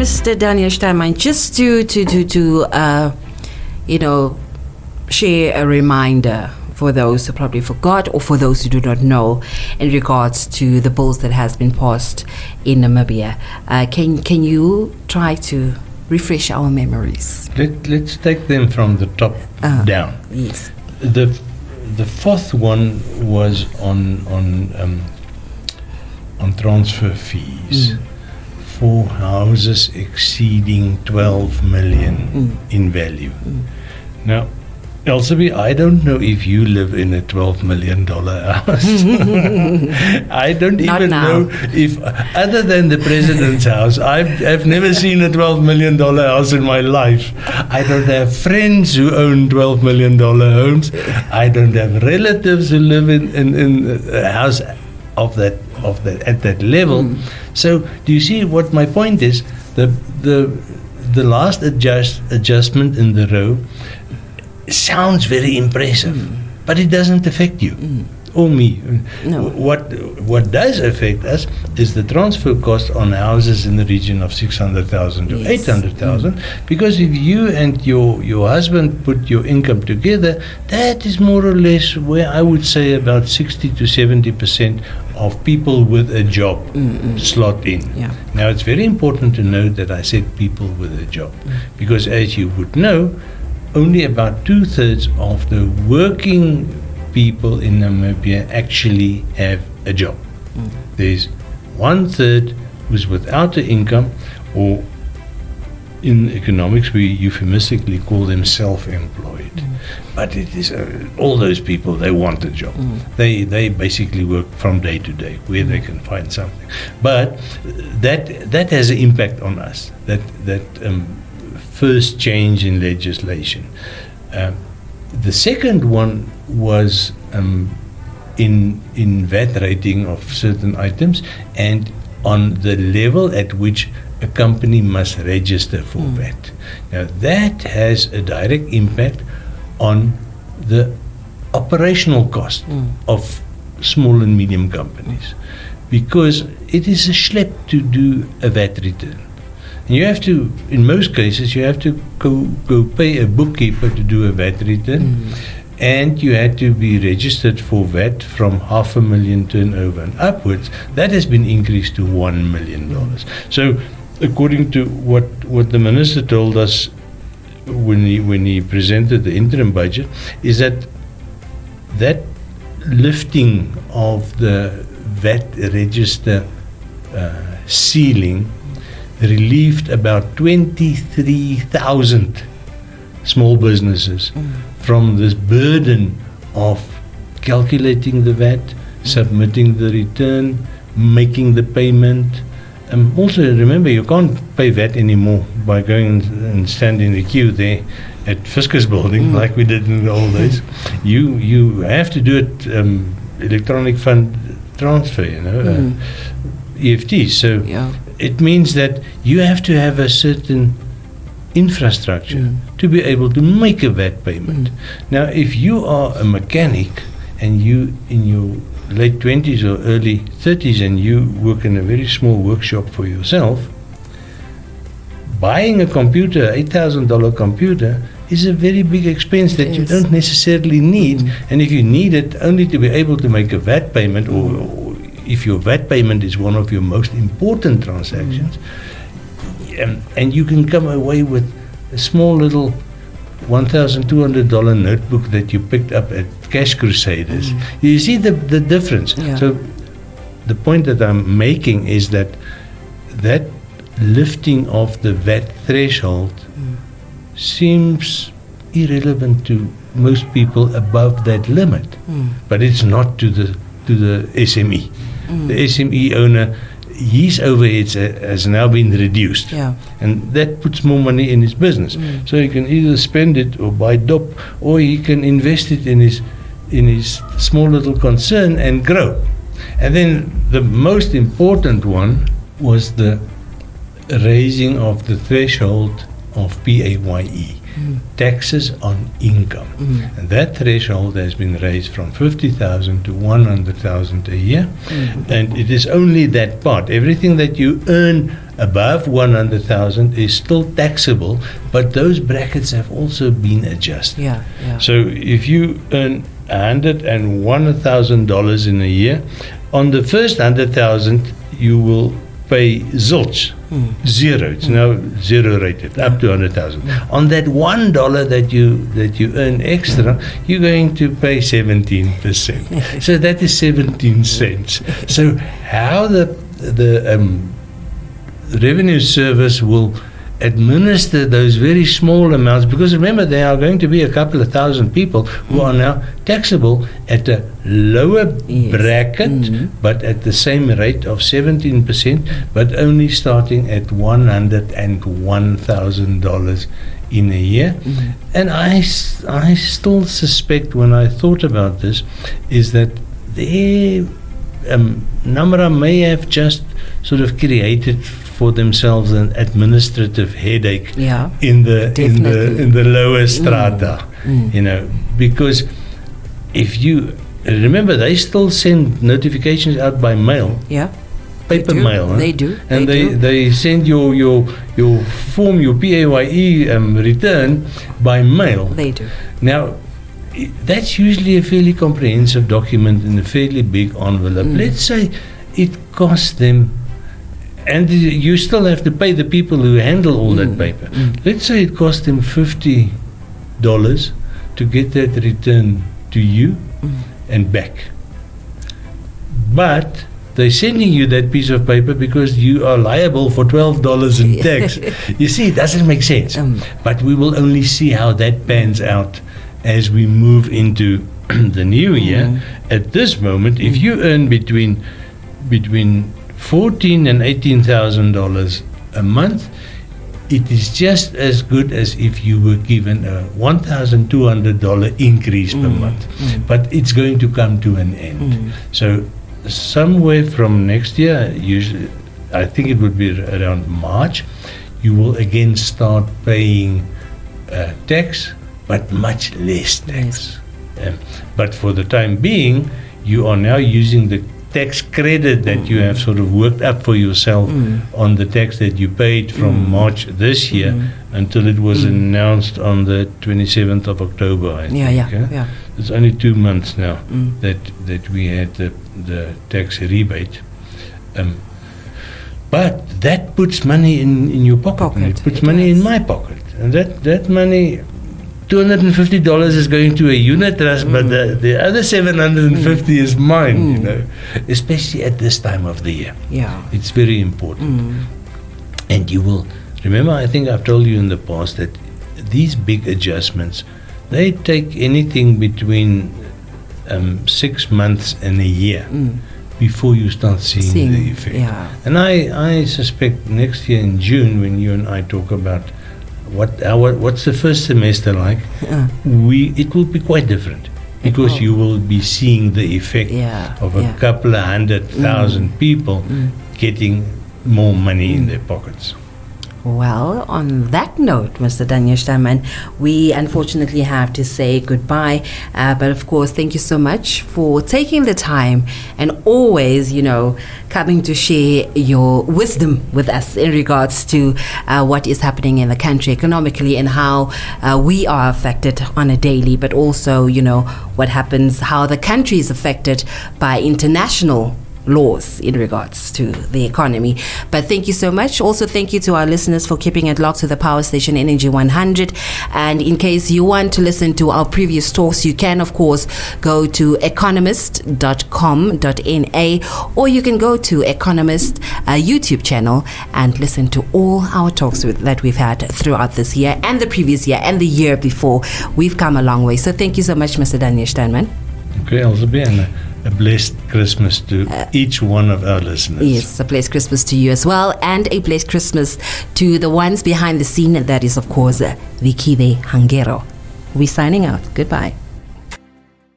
Mr. Daniel Steinman, just to share a reminder for those who probably forgot or for those who do not know in regards to the bills that has been passed in Namibia. Can you try to refresh our memories? Let's take them from the top down. Yes. The fourth one was on transfer fees for houses exceeding 12 million in value. Now, Elsaby, I don't know if you live in a $12 million house. I don't even know if, other than the president's house, I've never seen a $12 million house in my life. I don't have friends who own $12 million homes. I don't have relatives who live in a house of that at that level. So do you see what my point is? The last adjustment in the row sounds very impressive, but it doesn't affect you or me. No. What does affect us is the transfer cost on houses in the region of 600,000 to 800,000, because if you and your husband put your income together, that is more or less where I would say about 60 to 70% of people with a job slot in. Yeah. Now, it's very important to note that I said people with a job, because as you would know, only about 2/3 of the working people in Namibia actually have a job. There's 1/3 who's without an income, or in economics we euphemistically call them self-employed. But it is all those people, they want a job. They basically work from day to day where they can find something. But that has an impact on us. That first change in legislation. The second one was in VAT rating of certain items and on the level at which a company must register for VAT. Now that has a direct impact on the operational cost of small and medium companies, because it is a schlep to do a VAT return. And you have to, in most cases, you have to go pay a bookkeeper to do a VAT return, and you had to be registered for VAT from $500,000 turnover and upwards. That has been increased to $1 million. So, according to what the minister told us when he presented the interim budget, is that lifting of the VAT register ceiling relieved about 23,000 small businesses from this burden of calculating the VAT, submitting the return, making the payment. Also, remember, you can't pay VAT anymore by going and stand in the queue there at Fiscus Building like we did in the old days. You have to do it electronic fund transfer, EFT. So it means that you have to have a certain infrastructure to be able to make a VAT payment. Now, if you are a mechanic and you in your late 20s or early 30s and you work in a very small workshop for yourself, buying a computer, $8,000 computer, is a very big expense that you don't necessarily need. And if you need it only to be able to make a VAT payment, or if your VAT payment is one of your most important transactions, and you can come away with a small little $1,200 notebook that you picked up at Cash Crusaders. You see the difference. So the point that I'm making is that lifting of the VAT threshold seems irrelevant to most people above that limit, but it's not to the SME. The SME owner, his overheads has now been reduced, and that puts more money in his business. So he can either spend it or buy DOP, or he can invest it in his small little concern and grow. And then the most important one was the raising of the threshold of PAYE, taxes on income. And that threshold has been raised from 50,000 to 100,000 a year. And it is only that part. Everything that you earn above 100,000 is still taxable, but those brackets have also been adjusted. Yeah. So if you earn $101,000 in a year, on the first 100,000 you will pay zilch, zero. It's now zero rated up to 100,000. On that $1 that you earn extra, you're going to pay 17%. So that is 17 cents. So how the Revenue Service will administer those very small amounts, because remember, there are going to be a couple of thousand people who are now taxable at a lower bracket, but at the same rate of 17%, but only starting at $101,000 in a year. And I still suspect, when I thought about this, is that the Namra may have just sort of created for themselves an administrative headache in the lower strata, because if you remember, they still send notifications out by mail, paper mail. They do, and they send your form, your PAYE return by mail. They do. Now, that's usually a fairly comprehensive document in a fairly big envelope. Let's say it costs them, and you still have to pay the people who handle all that paper. Let's say it costs them $50 to get that return to you and back. But they're sending you that piece of paper because you are liable for $12 in tax. You see, it doesn't make sense. But we will only see how that pans out as we move into the new year. At this moment, if you earn between $14,000 and $18,000 a month, it is just as good as if you were given a $1,200 increase per month. But it's going to come to an end. So somewhere from next year, usually, I think it would be around March, you will again start paying tax, but much less tax. But for the time being, you are now using the tax credit that you have sort of worked up for yourself on the tax that you paid from March this year until it was announced on the 27th of October, I think. It's only 2 months now that we had the tax rebate. But that puts money in your pocket. And it puts money in my pocket. And that money, $250 is going to a unit trust, but the other $750 is mine, especially at this time of the year. It's very important. And you will remember, I think I've told you in the past that these big adjustments, they take anything between 6 months and a year before you start seeing the effect. And I suspect next year in June, when you and I talk about what's the first semester like, it will be quite different, because you will be seeing the effect of a couple of 100,000 people getting more money in their pockets. Well, on that note, Mr. Daniel Steinman, we unfortunately have to say goodbye. But of course, thank you so much for taking the time and always, coming to share your wisdom with us in regards to what is happening in the country economically and how we are affected on a daily, but also, what happens, how the country is affected by international laws in regards to the economy. But thank you so much. Also, thank you to our listeners for keeping it locked to the Power Station Energy 100. And in case you want to listen to our previous talks, you can, of course, go to economist.com.na, or you can go to Economist YouTube channel and listen to all our talks that we've had throughout this year and the previous year and the year before. We've come a long way. So thank you so much, Mr. Daniel Steinman. Okay, Elzebeth. A blessed Christmas to each one of our listeners. Yes, a blessed Christmas to you as well, and a blessed Christmas to the ones behind the scene, and that is, of course, Vikive Hangero. We're signing out. Goodbye.